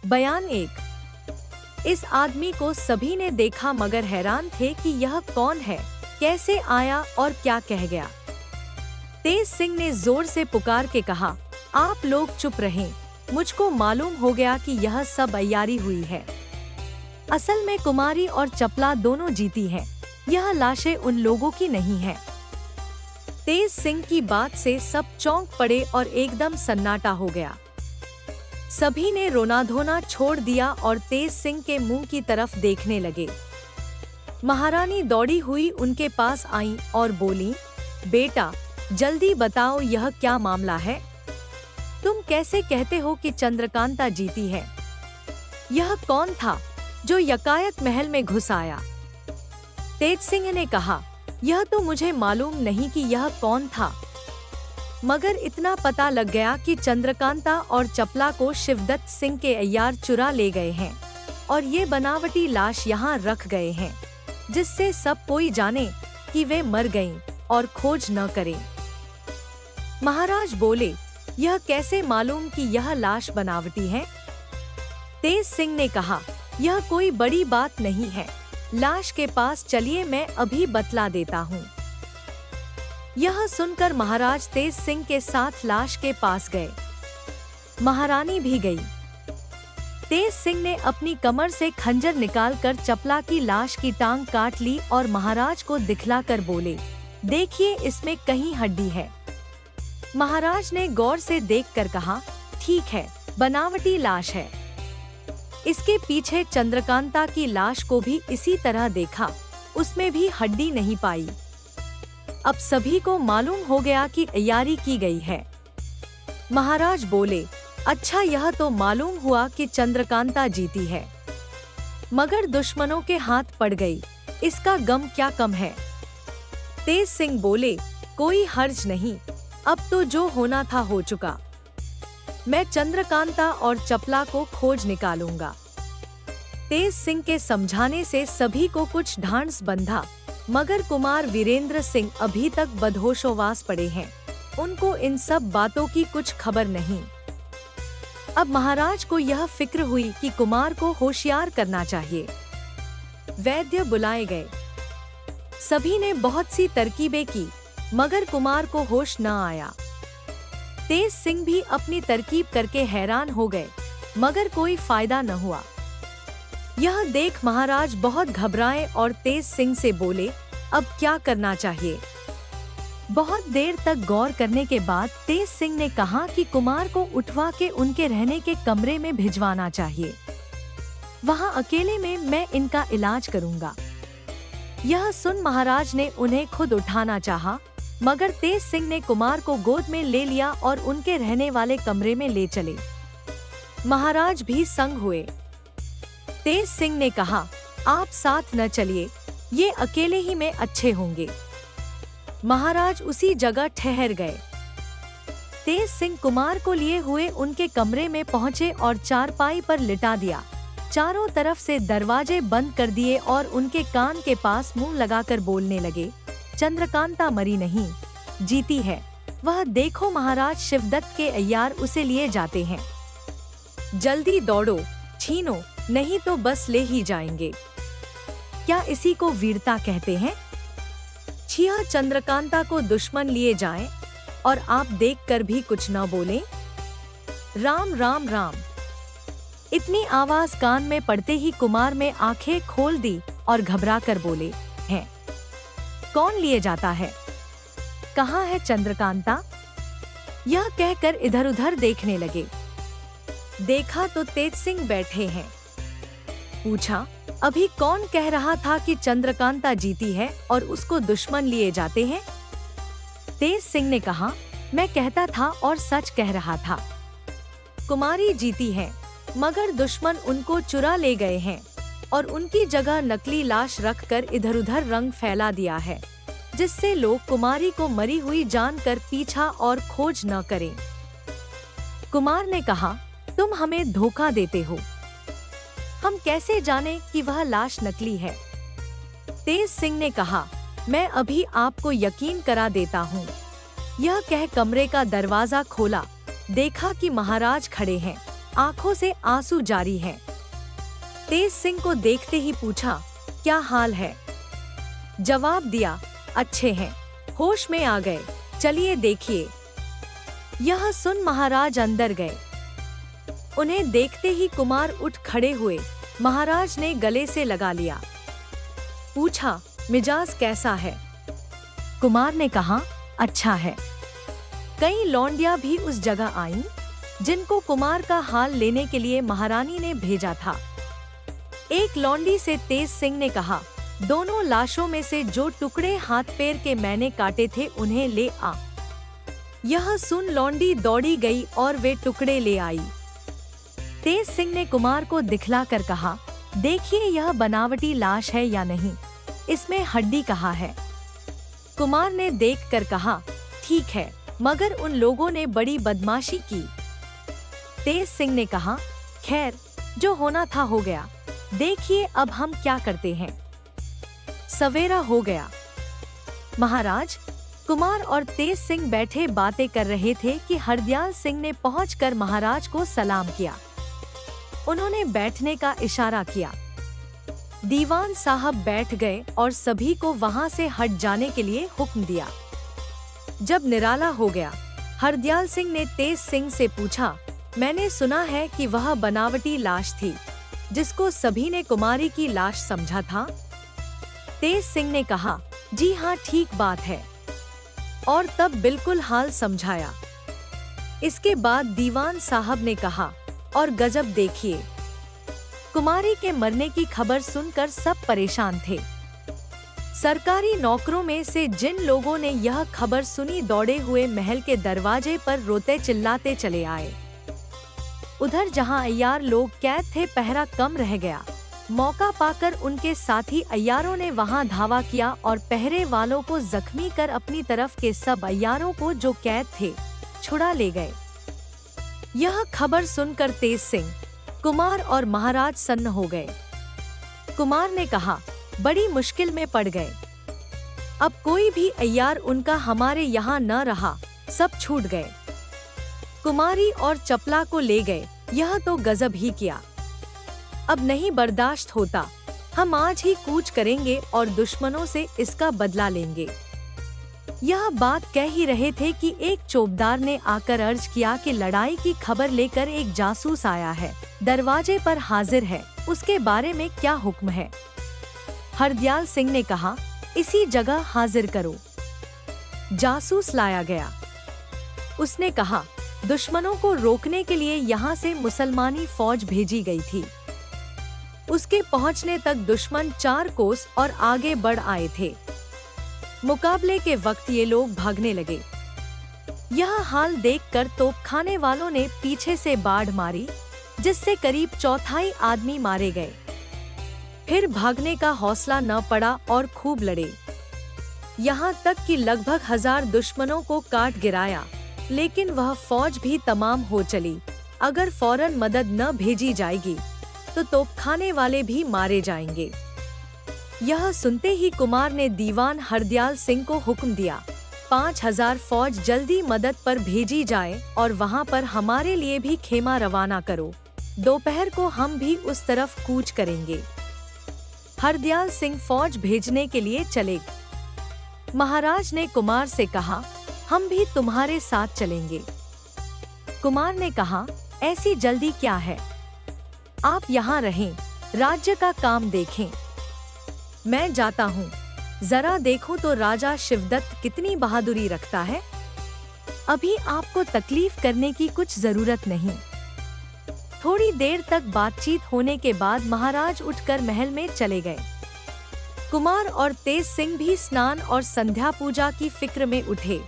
बयान 1। इस आदमी को सभी ने देखा मगर हैरान थे कि यह कौन है, कैसे आया और क्या कह गया। तेज सिंह ने जोर से पुकार के कहा, आप लोग चुप रहें, मुझको मालूम हो गया कि यह सब अय्यारी हुई है। असल में कुमारी और चपला दोनों जीती हैं। यह लाशें उन लोगों की नहीं हैं। तेज सिंह की बात से सब चौंक पड़े और एकदम सन्नाटा हो गया। सभी ने रोना धोना छोड़ दिया और तेज सिंह के मुंह की तरफ देखने लगे। महारानी दौड़ी हुई उनके पास आई और बोली, बेटा जल्दी बताओ यह क्या मामला है? तुम कैसे कहते हो कि चंद्रकांता जीती है? यह कौन था जो यकायक महल में घुस आया? तेज सिंह ने कहा, यह तो मुझे मालूम नहीं कि यह कौन था, मगर इतना पता लग गया कि चंद्रकांता और चपला को शिवदत्त सिंह के अय्यार चुरा ले गए हैं और ये बनावटी लाश यहाँ रख गए हैं, जिससे सब कोई जाने कि वे मर गईं और खोज न करें। महाराज बोले, यह कैसे मालूम कि यह लाश बनावटी है? तेज सिंह ने कहा, यह कोई बड़ी बात नहीं है, लाश के पास चलिए, मैं अभी बतला देता हूँ। यह सुनकर महाराज तेज सिंह के साथ लाश के पास गए। महारानी भी गई। तेज सिंह ने अपनी कमर से खंजर निकालकर चपला की लाश की टांग काट ली और महाराज को दिखलाकर बोले, देखिए इसमें कहीं हड्डी है। महाराज ने गौर से देखकर कहा, ठीक है, बनावटी लाश है। इसके पीछे चंद्रकांता की लाश को भी इसी तरह देखा, उसमें भी हड्डी नहीं पाई। अब सभी को मालूम हो गया कि अय्यारी की गई है। महाराज बोले, अच्छा यह तो मालूम हुआ कि चंद्रकांता जीती है, मगर दुश्मनों के हाथ पड़ गई, इसका गम क्या कम है? तेज सिंह बोले, कोई हर्ज नहीं, अब तो जो होना था हो चुका। मैं चंद्रकांता और चपला को खोज निकालूंगा। तेज सिंह के समझाने से सभी को कुछ ढांढस बंधा, मगर कुमार वीरेंद्र सिंह अभी तक बदहोशोवास पड़े हैं। उनको इन सब बातों की कुछ खबर नहीं। अब महाराज को यह फिक्र हुई कि कुमार को होशियार करना चाहिए। वैद्य बुलाए गए। सभी ने बहुत सी तरकीबें की, मगर कुमार को होश न आया। तेज सिंह भी अपनी तरकीब करके हैरान हो गए, मगर कोई फायदा न हुआ। यह देख महाराज बहुत घबराए और तेज सिंह से बोले, अब क्या करना चाहिए? बहुत देर तक गौर करने के बाद तेज सिंह ने कहा कि कुमार को उठवा के उनके रहने के कमरे में भिजवाना चाहिए। वहां अकेले में मैं इनका इलाज करूंगा। यह सुन महाराज ने उन्हें खुद उठाना चाहा, मगर तेज सिंह ने कुमार को गोद में ले लिया और उनके रहने वाले कमरे में ले चले। महाराज भी संग हुए। तेज सिंह ने कहा, आप साथ न चलिए, ये अकेले ही में अच्छे होंगे। महाराज उसी जगह ठहर गए। तेज सिंह कुमार को लिए हुए उनके कमरे में पहुंचे और चारपाई पर लिटा दिया। चारों तरफ से दरवाजे बंद कर दिए और उनके कान के पास मुंह लगाकर बोलने लगे, चंद्रकांता मरी नहीं, जीती है। वह देखो महाराज शिवदत्त के अय्यार उसे लिए जाते हैं। जल्दी दौड़ो, छीनो, नहीं तो बस ले ही जाएंगे। क्या इसी को वीरता कहते हैं? छिया चंद्रकांता को दुश्मन लिए जाएं और आप देखकर भी कुछ न बोलें। राम राम राम। इतनी आवाज कान में पड़ते ही कुमार में आंखें खोल दी और घबरा कर बोले, हैं? कौन लिए जाता है? कहाँ है चंद्रकांता? यह कहकर इधर उधर देखने लगे। देखा तो तेज सिंह बैठे हैं। पूछा, अभी कौन कह रहा था कि चंद्रकांता जीती है और उसको दुश्मन लिए जाते हैं? तेज सिंह ने कहा, मैं कहता था और सच कह रहा था। कुमारी जीती है, मगर दुश्मन उनको चुरा ले गए हैं और उनकी जगह नकली लाश रखकर इधर उधर रंग फैला दिया है, जिससे लोग कुमारी को मरी हुई जानकर पीछा और खोज न करें। कुमार ने कहा, तुम हमें धोखा देते हो, हम कैसे जाने कि वह लाश नकली है? तेज सिंह ने कहा, मैं अभी आपको यकीन करा देता हूँ। यह कह कमरे का दरवाजा खोला, देखा कि महाराज खड़े हैं। आंखों से आंसू जारी हैं। तेज सिंह को देखते ही पूछा, क्या हाल है? जवाब दिया, अच्छे हैं, होश में आ गए, चलिए देखिए। यह सुन महाराज अंदर गए। उन्हें देखते ही कुमार उठ खड़े हुए। महाराज ने गले से लगा लिया। पूछा, मिजाज कैसा है? कुमार ने कहा, अच्छा है। कई लौंडिया भी उस जगह आईं, जिनको कुमार का हाल लेने के लिए महारानी ने भेजा था। एक लौंडी से तेज सिंह ने कहा, दोनों लाशों में से जो टुकड़े हाथ पैर के मैंने काटे थे उन्हें ले आ। यह सुन लौंडी दौड़ी गई और वे टुकड़े ले आई। तेज सिंह ने कुमार को दिखलाकर कहा, देखिए यह बनावटी लाश है या नहीं, इसमें हड्डी कहाँ है? कुमार ने देखकर कहा, ठीक है, मगर उन लोगों ने बड़ी बदमाशी की। तेज सिंह ने कहा, खैर, जो होना था हो गया, देखिए अब हम क्या करते हैं। सवेरा हो गया। महाराज, कुमार और तेज सिंह बैठे बातें कर रहे थे कि हरदयाल सिंह ने पहुंचकर महाराज को सलाम किया। उन्होंने बैठने का इशारा किया। दीवान साहब बैठ गए और सभी को वहां से हट जाने के लिए हुक्म दिया। जब निराला हो गया, हरदयाल सिंह ने तेज सिंह से पूछा, मैंने सुना है कि वह बनावटी लाश थी, जिसको सभी ने कुमारी की लाश समझा था। तेज सिंह ने कहा, जी हाँ, ठीक बात है, और तब बिल्कुल हाल समझाया। इसके बाद दीवान साहब ने कहा, और गजब देखिए। कुमारी के मरने की खबर सुनकर सब परेशान थे। सरकारी नौकरों में से जिन लोगों ने यह खबर सुनी दौड़े हुए महल के दरवाजे पर रोते चिल्लाते चले आए। उधर जहां अय्यार लोग कैद थे, पहरा कम रह गया। मौका पाकर उनके साथी अय्यारों ने वहां धावा किया और पहरे वालों को जख्मी कर अपनी तरफ के सब अय्यारों को जो कैद थे छुड़ा ले गए। यह खबर सुनकर तेज सिंह, कुमार और महाराज सन्न हो गए। कुमार ने कहा, बड़ी मुश्किल में पड़ गए। अब कोई भी अय्यार उनका हमारे यहाँ न रहा, सब छूट गए। कुमारी और चपला को ले गए, यह तो गजब ही किया। अब नहीं बर्दाश्त होता, हम आज ही कूच करेंगे और दुश्मनों से इसका बदला लेंगे। यह बात कह ही रहे थे कि एक चौबदार ने आकर अर्ज किया कि लड़ाई की खबर लेकर एक जासूस आया है, दरवाजे पर हाजिर है, उसके बारे में क्या हुक्म है? हरदयाल सिंह ने कहा, इसी जगह हाजिर करो। जासूस लाया गया। उसने कहा, दुश्मनों को रोकने के लिए यहाँ से मुसलमानी फौज भेजी गई थी। उसके पहुँचने तक दुश्मन 4 कोस और आगे बढ़ आए थे। मुकाबले के वक्त ये लोग भागने लगे। यह हाल देखकर तोपखाने वालों ने पीछे से बाढ़ मारी, जिससे करीब चौथाई आदमी मारे गए। फिर भागने का हौसला न पड़ा और खूब लड़े, यहाँ तक कि लगभग 1000 दुश्मनों को काट गिराया, लेकिन वह फौज भी तमाम हो चली। अगर फौरन मदद न भेजी जाएगी तो तोपखाने वाले भी मारे जाएंगे। यह सुनते ही कुमार ने दीवान हरदयाल सिंह को हुक्म दिया, 5000 फौज जल्दी मदद पर भेजी जाए और वहां पर हमारे लिए भी खेमा रवाना करो। दोपहर को हम भी उस तरफ कूच करेंगे। हरदयाल सिंह फौज भेजने के लिए चले। महाराज ने कुमार से कहा, हम भी तुम्हारे साथ चलेंगे। कुमार ने कहा, ऐसी जल्दी क्या है, आप यहाँ रहें, राज्य का काम देखें। मैं जाता हूँ, जरा देखूं तो राजा शिवदत्त कितनी बहादुरी रखता है। अभी आपको तकलीफ करने की कुछ जरूरत नहीं। थोड़ी देर तक बातचीत होने के बाद महाराज उठकर महल में चले गए। कुमार और तेज सिंह भी स्नान और संध्या पूजा की फिक्र में उठे।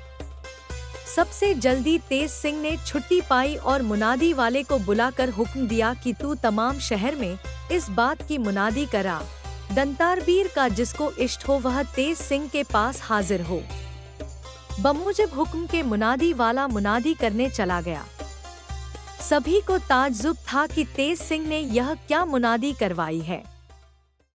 सबसे जल्दी तेज सिंह ने छुट्टी पाई और मुनादी वाले को बुलाकर हुक्म दिया कि तू तमाम शहर में इस बात की मुनादी करा, दंतारबीर का जिसको इष्ट हो वह तेज सिंह के पास हाजिर हो। बमूजिब हुक्म के मुनादी वाला मुनादी करने चला गया। सभी को ताज्जुब था कि तेज सिंह ने यह क्या मुनादी करवाई है।